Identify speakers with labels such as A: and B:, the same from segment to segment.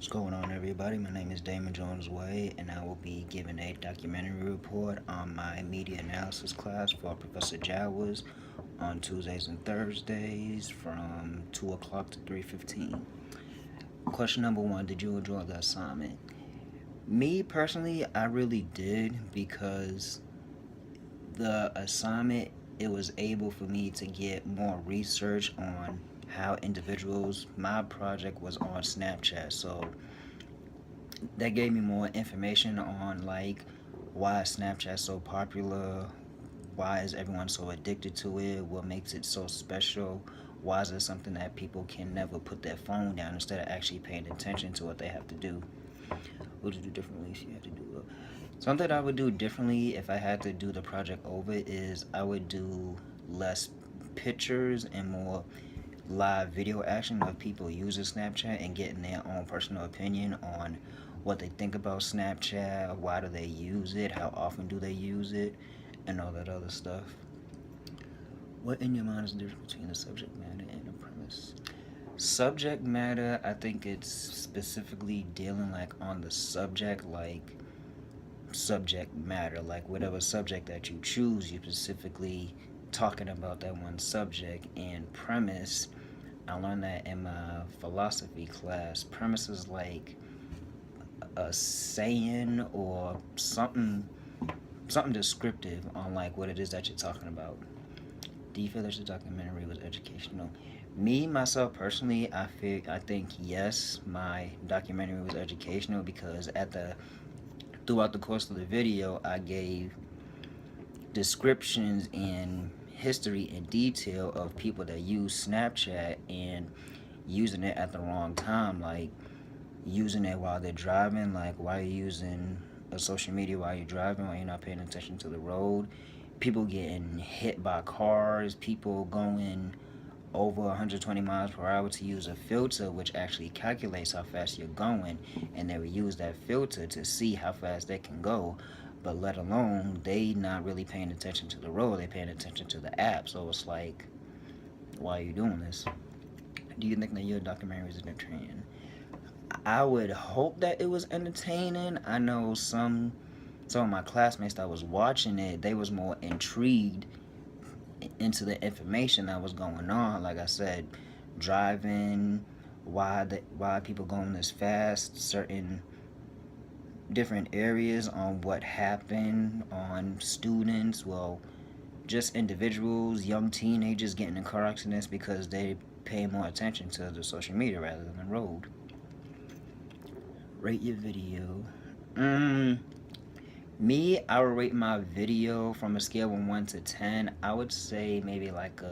A: What's going on, everybody? My name is Damon Jones Way, and I will be giving a documentary report on my media analysis class for Professor Jowers on Tuesdays and Thursdays from 2 o'clock to 3:15. Question number one: did you enjoy the assignment? Me personally, I really did, because the assignment, it was able for me to get more research on how individuals. My project was on Snapchat, so that gave me more information on like why Snapchat's so popular, why is everyone so addicted to it, what makes it so special, why is it something that people can never put their phone down instead of actually paying attention to what they have to do. What would you do differently if you had to do it? Something I would do differently if I had to do the project over is I would do less pictures and more live video action of people using Snapchat and getting their own personal opinion on what they think about Snapchat, why do they use it, how often do they use it, and all that other stuff. What in your mind is the difference between the subject matter and the premise? Subject matter, I think it's specifically dealing like on the subject, like subject matter, like whatever subject that you choose, you specifically talking about that one subject. And premise, I learned that in my philosophy class. Premise is like a saying or something descriptive on like what it is that you're talking about. Do you feel that your documentary was educational? Me myself personally, I think yes, my documentary was educational because throughout the course of the video, I gave descriptions and history and detail of people that use Snapchat and using it at the wrong time, like using it while they're driving, like why are you using a social media while you're driving, while you're not paying attention to the road, people getting hit by cars, people going over 120 miles per hour to use a filter which actually calculates how fast you're going, and they will use that filter to see how fast they can go. But let alone they not really paying attention to the road, they paying attention to the app. So it's like, why are you doing this? Do you think that your documentary is entertaining? I would hope that it was entertaining. I know some of my classmates that was watching it, they was more intrigued into the information that was going on. Like I said, driving, why people going this fast, certain different areas on what happened on students, well, just individuals, young teenagers getting in car accidents because they pay more attention to the social media rather than the road. Rate your video. Mm, Me, I would rate my video from a scale of 1 to 10. I would say maybe like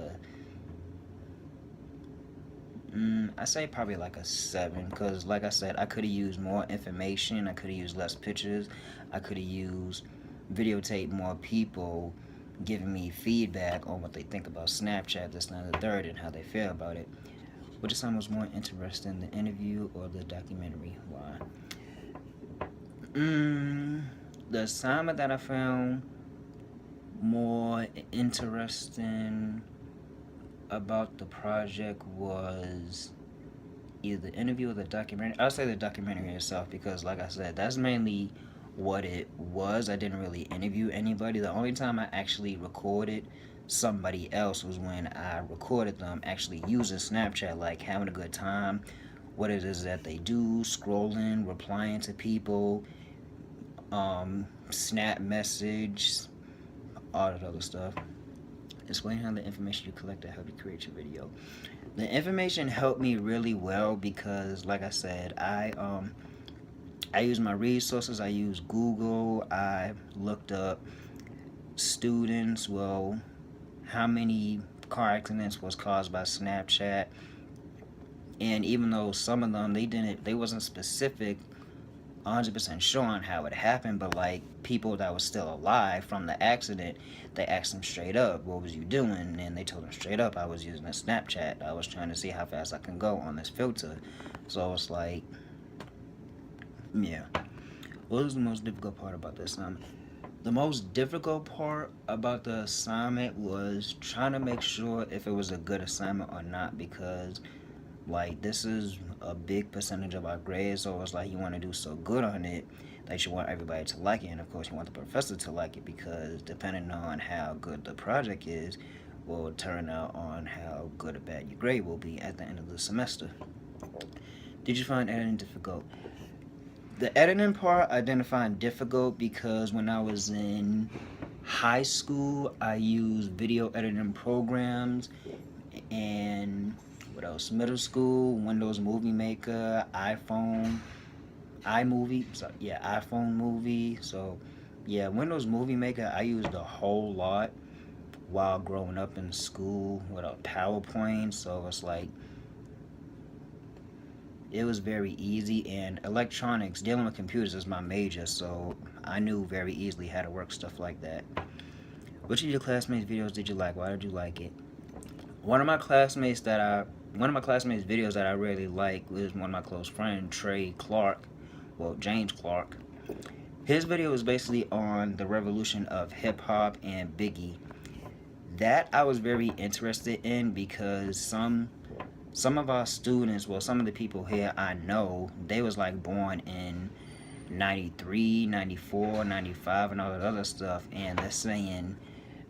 A: I say probably like a 7, because like I said, I could have used more information, I could have used less pictures, I could have used videotape more people giving me feedback on what they think about Snapchat, this, and the third, and how they feel about it. Which assignment was more interesting, the interview or the documentary? Why? The assignment that I found more interesting about the project was either the interview or the documentary. I'll say the documentary itself because, like I said, that's mainly what it was. I didn't really interview anybody. The only time I actually recorded somebody else was when I recorded them actually using Snapchat, like having a good time, what it is that they do, scrolling, replying to people, snap message, all that other stuff. Explain how the information you collected helped you create your video. The information helped me really well because, like I said, I use my resources. I use Google. I looked up students. Well, how many car accidents was caused by Snapchat? And even though some of them they wasn't specific 100% sure on how it happened, but like people that was still alive from the accident, they asked them straight up, what was you doing? And they told them straight up, I was using a Snapchat. I was trying to see how fast I can go on this filter. So it's like, yeah. What was the most difficult part about this assignment? The most difficult part about the assignment was trying to make sure if it was a good assignment or not, because Like, this is a big percentage of our grades, so it's like you want to do so good on it that you want everybody to like it, and of course you want the professor to like it, because depending on how good the project is will turn out on how good or bad your grade will be at the end of the semester. Did you find editing difficult? The editing part I didn't find difficult because when I was in high school I used video editing programs, and what else? Middle school, Windows Movie Maker, iMovie. So yeah, iPhone Movie. So yeah, Windows Movie Maker I used a whole lot while growing up in school with a PowerPoint. So it's like it was very easy, and electronics, dealing with computers is my major, so I knew very easily how to work stuff like that. Which of your classmates' videos did you like? Why did you like it? One of my classmates that I one of my classmates' videos that I really like was one of my close friends, Trey Clark, well, James Clark. His video was basically on the revolution of hip hop and Biggie. That I was very interested in because some of our students, well, some of the people here I know, they was like born in 93, 94, 95, and all that other stuff, and they're saying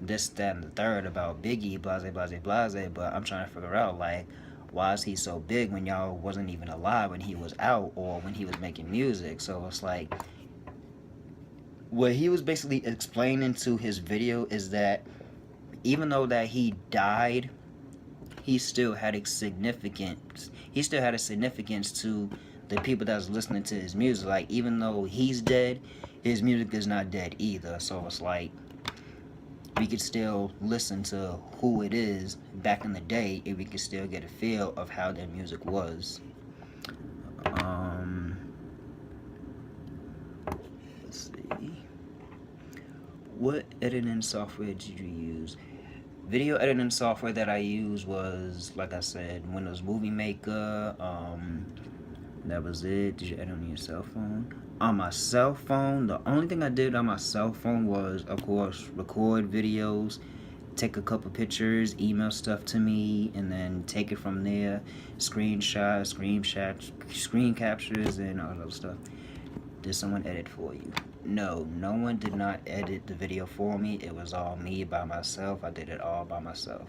A: this, that, and the third about Biggie, blase, blase, blase, but I'm trying to figure out, like, why is he so big when y'all wasn't even alive when he was out or when he was making music? So it's like, what he was basically explaining to his video is that even though that he died, he still had a significance. He still had a significance to the people that was listening to his music. Like, even though he's dead, his music is not dead either. So it's like we could still listen to who it is back in the day, and we could still get a feel of how their music was. Let's see. What editing software did you use? Video editing software that I used was, like I said, Windows Movie Maker. That was it. Did you edit on your cell phone? On my cell phone, the only thing I did on my cell phone was, of course, record videos, take a couple pictures, email stuff to me, and then take it from there. Screenshots, screen captures, and all that stuff. Did someone edit for you? No, no one did not edit the video for me. It was all me by myself. I did it all by myself.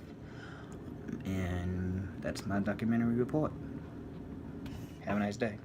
A: And that's my documentary report. Have a nice day.